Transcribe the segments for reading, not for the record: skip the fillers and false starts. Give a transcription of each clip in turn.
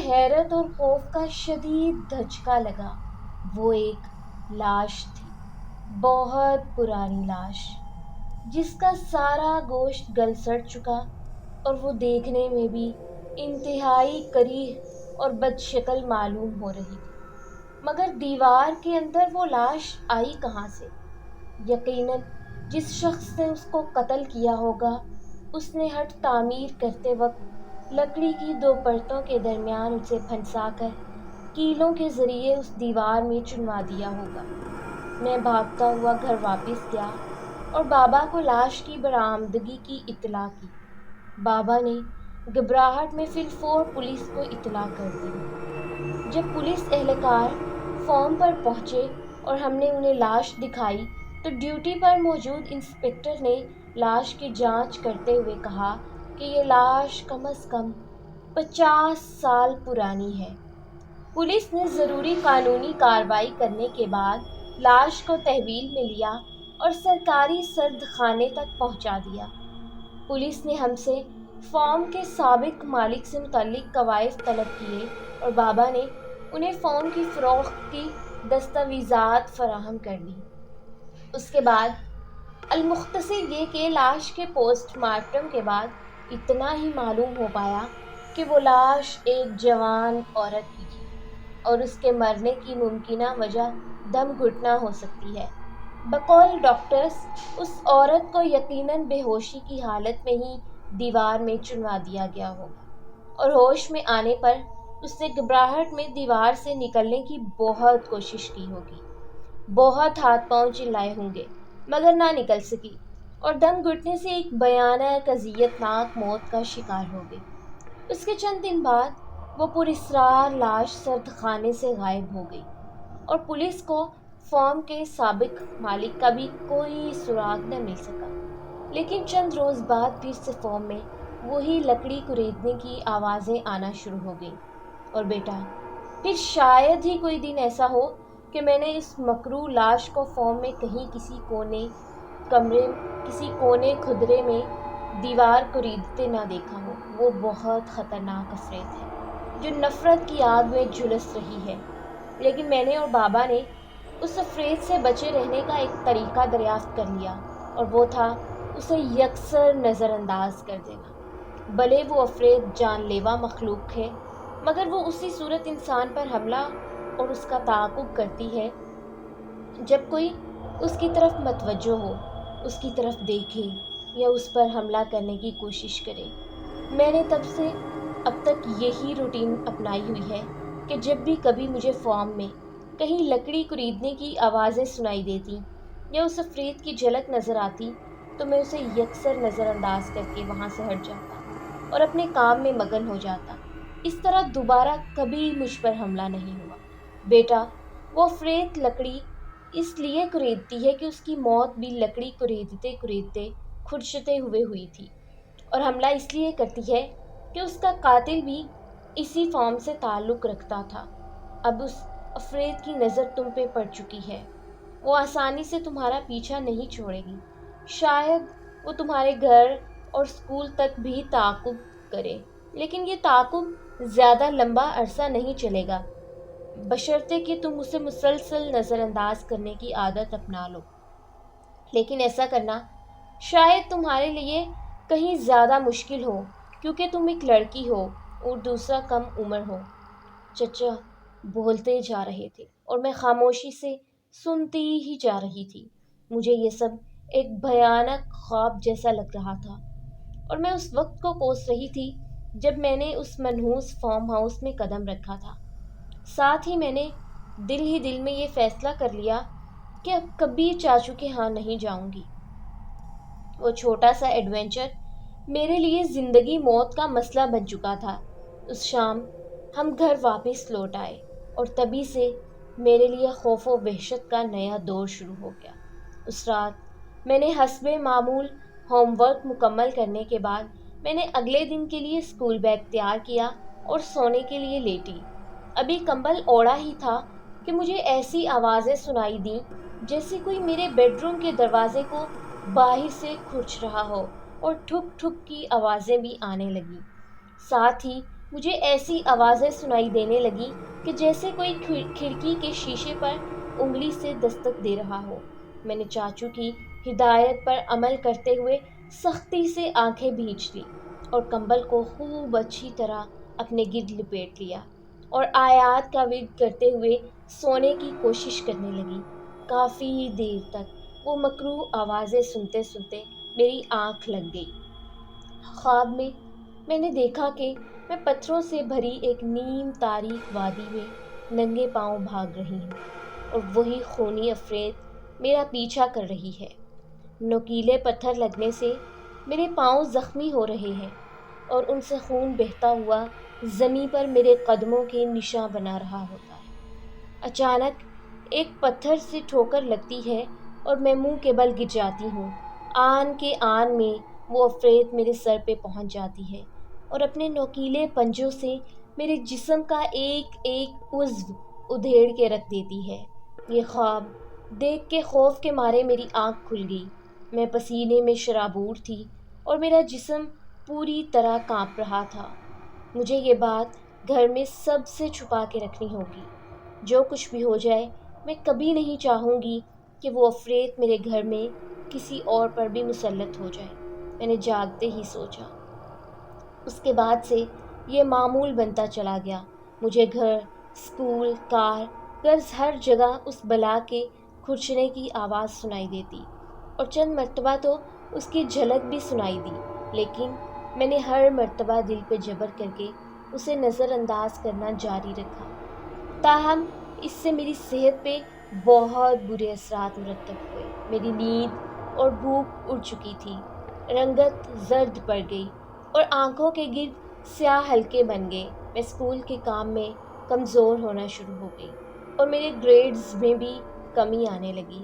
حیرت اور خوف کا شدید دھچکا لگا۔ وہ ایک لاش تھی، بہت پرانی لاش، جس کا سارا گوشت گل سڑ چکا اور وہ دیکھنے میں بھی انتہائی کریہ اور بد شکل معلوم ہو رہی تھی۔ مگر دیوار کے اندر وہ لاش آئی کہاں سے؟ یقیناً جس شخص نے اس کو قتل کیا ہوگا، اس نے ہٹ تعمیر کرتے وقت لکڑی کی دو پرتوں کے درمیان اسے پھنسا کر کیلوں کے ذریعے اس دیوار میں چنوا دیا ہوگا۔ میں بھاگتا ہوا گھر واپس گیا اور بابا کو لاش کی برآمدگی کی اطلاع کی۔ بابا نے گھبراہٹ میں فی الفور پولیس کو اطلاع کر دی۔ جب پولیس اہلکار فارم پر پہنچے اور ہم نے انہیں لاش دکھائی تو ڈیوٹی پر موجود انسپکٹر نے لاش کی جانچ کرتے ہوئے کہا کہ یہ لاش کم از کم 50 سال پرانی ہے۔ پولیس نے ضروری قانونی کارروائی کرنے کے بعد لاش کو تحویل میں لیا اور سرکاری سرد خانے تک پہنچا دیا۔ پولیس نے ہم سے فارم کے سابق مالک سے متعلق قواعد طلب کیے اور بابا نے انہیں فارم کی فروخت کی دستاویزات فراہم کر دی۔ اس کے بعد المختصر یہ کہ لاش کے پوسٹ مارٹم کے بعد اتنا ہی معلوم ہو پایا کہ وہ لاش ایک جوان عورت کی تھی اور اس کے مرنے کی ممکنہ وجہ دم گھٹنا ہو سکتی ہے۔ بقول ڈاکٹرز اس عورت کو یقیناً بے ہوشی کی حالت میں ہی دیوار میں چنوا دیا گیا ہوگا اور ہوش میں آنے پر اس نے گھبراہٹ میں دیوار سے نکلنے کی بہت کوشش کی ہوگی، بہت ہاتھ پاؤں چلائے ہوں گے مگر نہ نکل سکی اور دم گھٹنے سے ایک بھیانک اذیت ناک موت کا شکار ہو گئی۔ اس کے چند دن بعد وہ پراسرار لاش سرد خانے سے غائب ہو گئی اور پولیس کو فارم کے سابق مالک کا بھی کوئی سراغ نہ مل سکا۔ لیکن چند روز بعد پھر سے فارم میں وہی لکڑی خریدنے کی آوازیں آنا شروع ہو گئیں اور بیٹا پھر شاید ہی کوئی دن ایسا ہو کہ میں نے اس مکروہ لاش کو فارم میں کہیں کسی کونے کھدرے میں دیوار خریدتے نہ دیکھا ہو۔ وہ بہت خطرناک افریت ہے جو نفرت کی آگ میں جھلس رہی ہے، لیکن میں نے اور بابا نے اس افریت سے بچے رہنے کا ایک طریقہ دریافت کر لیا اور وہ تھا اسے یکسر نظر انداز کر دینا۔ بھلے وہ افریت جان لیوا مخلوق ہے مگر وہ اسی صورت انسان پر حملہ اور اس کا تعاقب کرتی ہے جب کوئی اس کی طرف متوجہ ہو، اس کی طرف دیکھے یا اس پر حملہ کرنے کی کوشش کرے۔ میں نے تب سے اب تک یہی روٹین اپنائی ہوئی ہے کہ جب بھی کبھی مجھے فارم میں کہیں لکڑی خریدنے کی آوازیں سنائی دیتی یا اس افریت کی جھلک نظر آتی تو میں اسے یکسر نظر انداز کر کے وہاں سے ہٹ جاتا اور اپنے کام میں مگن ہو جاتا۔ اس طرح دوبارہ کبھی مجھ پر حملہ نہیں ہوا۔ بیٹا وہ افریت لکڑی اس لیے خریدتی ہے کہ اس کی موت بھی لکڑی خریدتے خریدتے کھرچتے ہوئے ہوئی تھی، اور حملہ اس لیے کرتی ہے کہ اس کا قاتل بھی اسی فارم سے تعلق رکھتا تھا۔ اب اس افریت کی نظر تم پہ پڑ چکی ہے، وہ آسانی سے تمہارا پیچھا نہیں چھوڑے گی۔ شاید وہ تمہارے گھر اور اسکول تک بھی تعاقب کرے، لیکن یہ تعاقب زیادہ لمبا عرصہ نہیں چلے گا بشرطے کہ تم اسے مسلسل نظر انداز کرنے کی عادت اپنا لو۔ لیکن ایسا کرنا شاید تمہارے لیے کہیں زیادہ مشکل ہو کیونکہ تم ایک لڑکی ہو اور دوسرا کم عمر ہو۔ چچا بولتے جا رہے تھے اور میں خاموشی سے سنتی ہی جا رہی تھی۔ مجھے یہ سب ایک بھیانک خواب جیسا لگ رہا تھا اور میں اس وقت کو کوس رہی تھی جب میں نے اس منحوس فارم ہاؤس میں قدم رکھا تھا۔ ساتھ ہی میں نے دل ہی دل میں یہ فیصلہ کر لیا کہ اب کبھی چاچو کے ہاں نہیں جاؤں گی۔ وہ چھوٹا سا ایڈونچر میرے لیے زندگی موت کا مسئلہ بن چکا تھا۔ اس شام ہم گھر واپس لوٹ آئے اور تبھی سے میرے لیے خوف و وحشت کا نیا دور شروع ہو گیا۔ اس رات میں نے حسب معمول ہوم ورک مکمل کرنے کے بعد میں نے اگلے دن کے لیے اسکول بیگ تیار کیا اور سونے کے لیے لیٹی۔ ابھی کمبل اوڑھا ہی تھا کہ مجھے ایسی آوازیں سنائی دیں جیسے کوئی میرے بیڈ روم کے دروازے کو باہر سے کھرچ رہا ہو، اور ٹھک ٹھک کی آوازیں بھی آنے لگیں۔ ساتھ ہی مجھے ایسی آوازیں سنائی دینے لگی کہ جیسے کوئی کھڑکی کے شیشے پر انگلی سے دستک دے رہا ہو۔ میں نے چاچو کی ہدایت پر عمل کرتے ہوئے سختی سے آنکھیں بھیج لی اور کمبل کو خوب اچھی طرح اپنے گرد لپیٹ لیا اور آیات کا ورد کرتے ہوئے سونے کی کوشش کرنے لگی۔ کافی دیر تک وہ مکروہ آوازیں سنتے سنتے میری آنکھ لگ گئی۔ خواب میں نے دیکھا کہ میں پتھروں سے بھری ایک نیم تاریک وادی میں ننگے پاؤں بھاگ رہی ہوں اور وہی خونی عفریت میرا پیچھا کر رہی ہے۔ نوکیلے پتھر لگنے سے میرے پاؤں زخمی ہو رہے ہیں اور ان سے خون بہتا ہوا زمیں پر میرے قدموں کے نشاں بنا رہا ہوتا ہے۔ اچانک ایک پتھر سے ٹھوکر لگتی ہے اور میں منہ کے بل گر جاتی ہوں۔ آن کے آن میں وہ عفریت میرے سر پہ پہنچ جاتی ہے اور اپنے نوکیلے پنجوں سے میرے جسم کا ایک ایک عضو ادھیڑ کے رکھ دیتی ہے۔ یہ خواب دیکھ کے خوف کے مارے میری آنکھ کھل گئی۔ میں پسینے میں شرابور تھی اور میرا جسم پوری طرح کانپ رہا تھا۔ مجھے یہ بات گھر میں سب سے چھپا کے رکھنی ہوگی۔ جو کچھ بھی ہو جائے میں کبھی نہیں چاہوں گی کہ وہ عفریت میرے گھر میں کسی اور پر بھی مسلط ہو جائے، میں نے جاگتے ہی سوچا۔ اس کے بعد سے یہ معمول بنتا چلا گیا۔ مجھے گھر، اسکول، کار، غرض ہر جگہ اس بلا کے کھرچنے کی آواز سنائی دیتی اور چند مرتبہ تو اس کی جھلک بھی سنائی دی، لیکن میں نے ہر مرتبہ دل پہ جبر کر کے اسے نظر انداز کرنا جاری رکھا۔ تاہم اس سے میری صحت پہ بہت برے اثرات مرتب ہوئے۔ میری نیند اور بھوک اڑ چکی تھی، رنگت زرد پڑ گئی اور آنکھوں کے گرد سیاہ حلقے بن گئے۔ میں اسکول کے کام میں کمزور ہونا شروع ہو گئی اور میرے گریڈز میں بھی کمی آنے لگی۔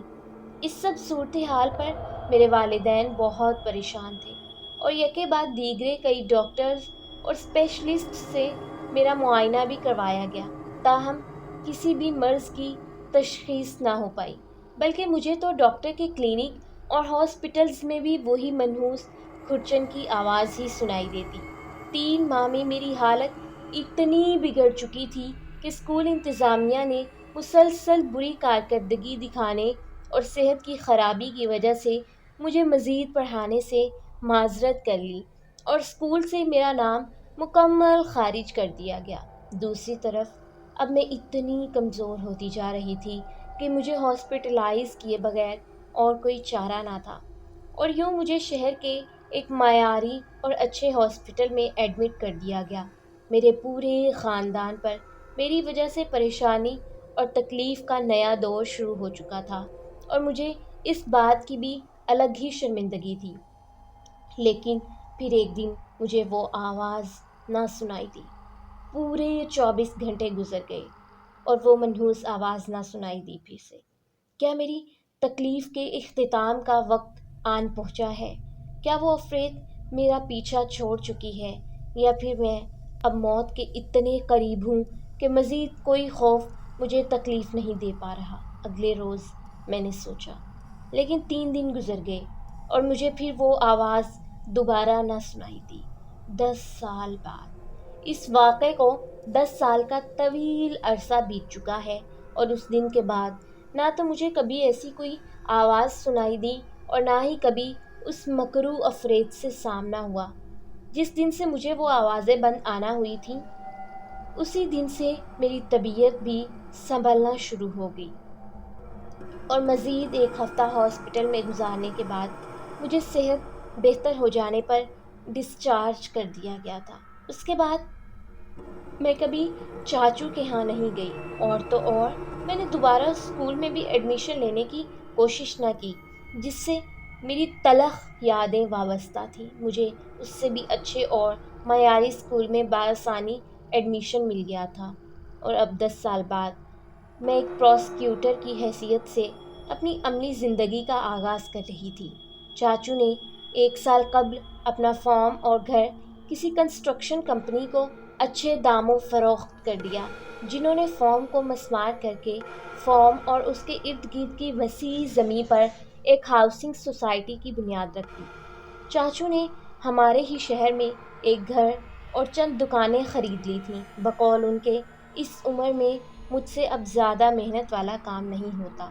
اس سب صورتحال پر میرے والدین بہت پریشان تھے اور یکے بعد دیگرے کئی ڈاکٹرز اور اسپیشلسٹ سے میرا معائنہ بھی کروایا گیا، تاہم کسی بھی مرض کی تشخیص نہ ہو پائی، بلکہ مجھے تو ڈاکٹر کے کلینک اور ہاسپٹلز میں بھی وہی منحوس کھرچن کی آواز ہی سنائی دیتی۔ 3 ماہ میں میری حالت اتنی بگڑ چکی تھی کہ اسکول انتظامیہ نے مسلسل بری کارکردگی دکھانے اور صحت کی خرابی کی وجہ سے مجھے مزید پڑھانے سے معذرت کر لی اور اسکول سے میرا نام مکمل خارج کر دیا گیا۔ دوسری طرف اب میں اتنی کمزور ہوتی جا رہی تھی کہ مجھے ہاسپٹلائز کیے بغیر اور کوئی چارہ نہ تھا اور یوں مجھے شہر کے ایک معیاری اور اچھے ہاسپٹل میں ایڈمٹ کر دیا گیا۔ میرے پورے خاندان پر میری وجہ سے پریشانی اور تکلیف کا نیا دور شروع ہو چکا تھا اور مجھے اس بات کی بھی الگ ہی شرمندگی تھی۔ لیکن پھر ایک دن مجھے وہ آواز نہ سنائی دی۔ پورے 24 گھنٹے گزر گئے اور وہ منحوس آواز نہ سنائی دی پھر سے۔ کیا میری تکلیف کے اختتام کا وقت آن پہنچا ہے؟ کیا وہ عفریت میرا پیچھا چھوڑ چکی ہے یا پھر میں اب موت کے اتنے قریب ہوں کہ مزید کوئی خوف مجھے تکلیف نہیں دے پا رہا؟ اگلے روز میں نے سوچا، لیکن 3 دن گزر گئے اور مجھے پھر وہ آواز دوبارہ نہ سنائی دی۔ 10 سال بعد اس واقعے کو 10 سال کا طویل عرصہ بیت چکا ہے اور اس دن کے بعد نہ تو مجھے کبھی ایسی کوئی آواز سنائی دی اور نہ ہی کبھی اس مکروہ عفریت سے سامنا ہوا۔ جس دن سے مجھے وہ آوازیں بند آنا ہوئی تھیں، اسی دن سے میری طبیعت بھی سنبھلنا شروع ہو گئی اور مزید 1 ہفتہ ہاسپٹل میں گزارنے کے بعد مجھے صحت بہتر ہو جانے پر ڈسچارج کر دیا گیا تھا۔ اس کے بعد میں کبھی چاچو کے ہاں نہیں گئی اور تو اور میں نے دوبارہ اسکول میں بھی ایڈمیشن لینے کی کوشش نہ کی، جس سے میری تلخ یادیں وابستہ تھیں۔ مجھے اس سے بھی اچھے اور معیاری اسکول میں بآسانی ایڈمیشن مل گیا تھا اور اب 10 سال بعد میں ایک پروسیکیوٹر کی حیثیت سے اپنی عملی زندگی کا آغاز کر رہی تھی۔ چاچو نے 1 سال قبل اپنا فارم اور گھر کسی کنسٹرکشن کمپنی کو اچھے داموں فروخت کر دیا، جنہوں نے فارم کو مسمار کر کے فارم اور اس کے ارد گرد کی وسیع زمین پر ایک ہاؤسنگ سوسائٹی کی بنیاد رکھ دی۔ چاچو نے ہمارے ہی شہر میں ایک گھر اور چند دکانیں خرید لی تھیں۔ بقول ان کے اس عمر میں مجھ سے اب زیادہ محنت والا کام نہیں ہوتا۔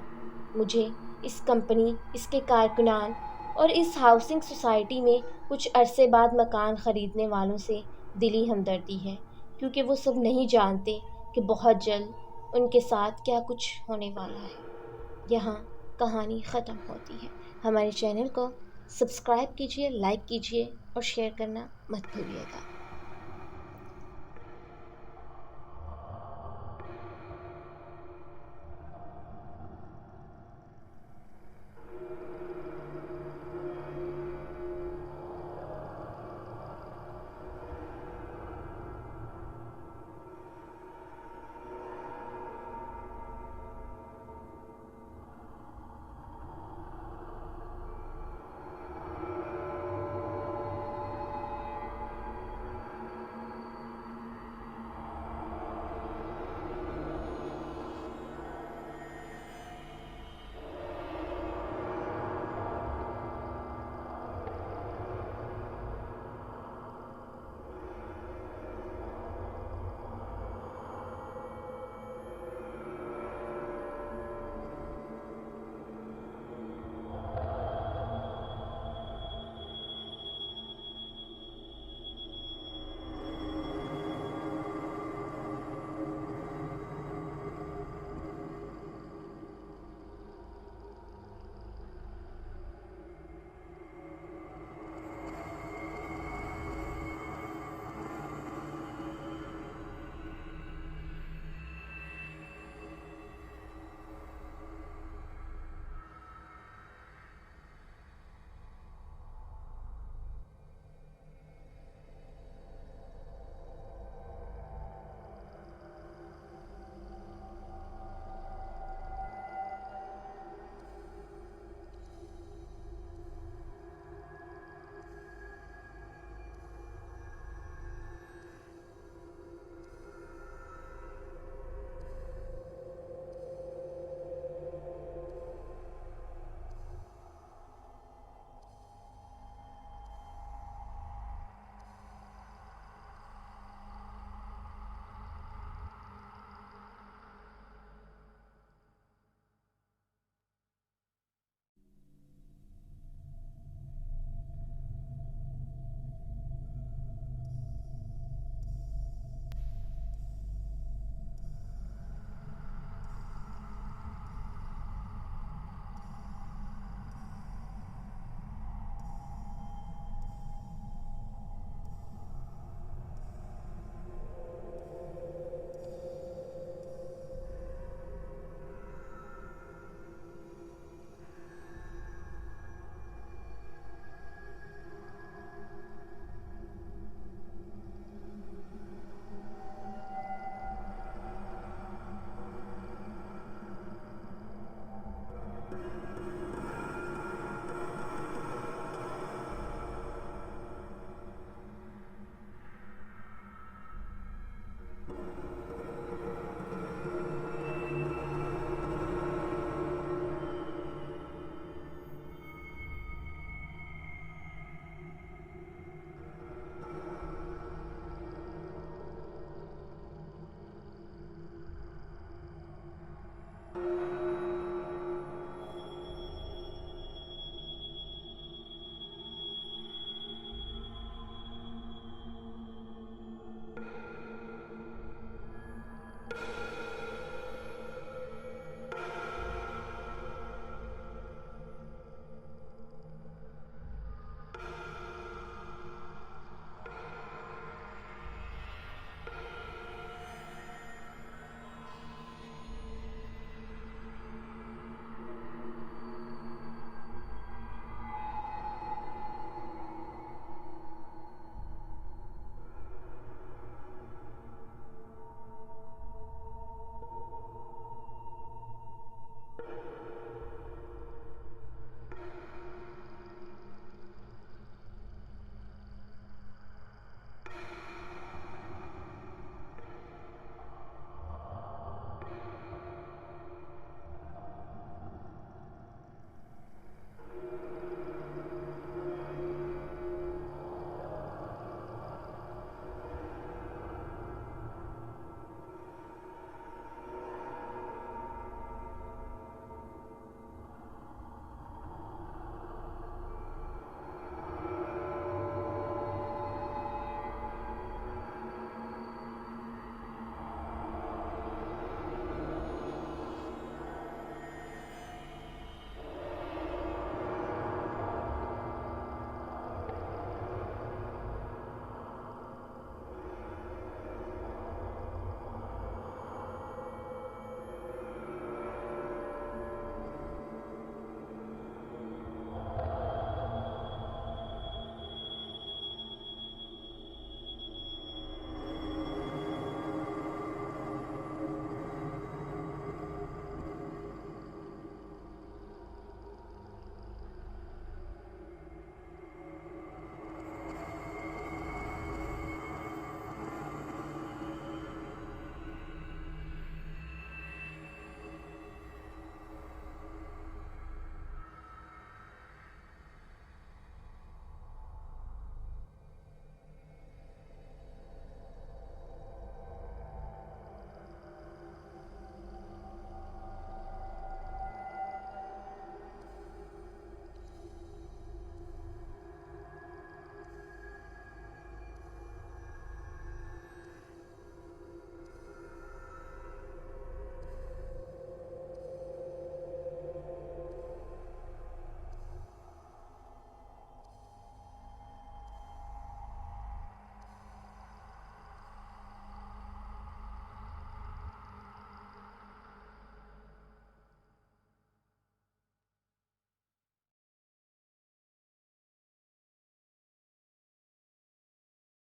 مجھے اس کمپنی، اس کے کارکنان اور اس ہاؤسنگ سوسائٹی میں کچھ عرصے بعد مکان خریدنے والوں سے دلی ہمدردی ہے، کیونکہ وہ سب نہیں جانتے کہ بہت جلد ان کے ساتھ کیا کچھ ہونے والا ہے۔ یہاں کہانی ختم ہوتی ہے۔ ہمارے چینل کو سبسکرائب کیجیے، لائک کیجیے اور شیئر کرنا مت بھولیے گا۔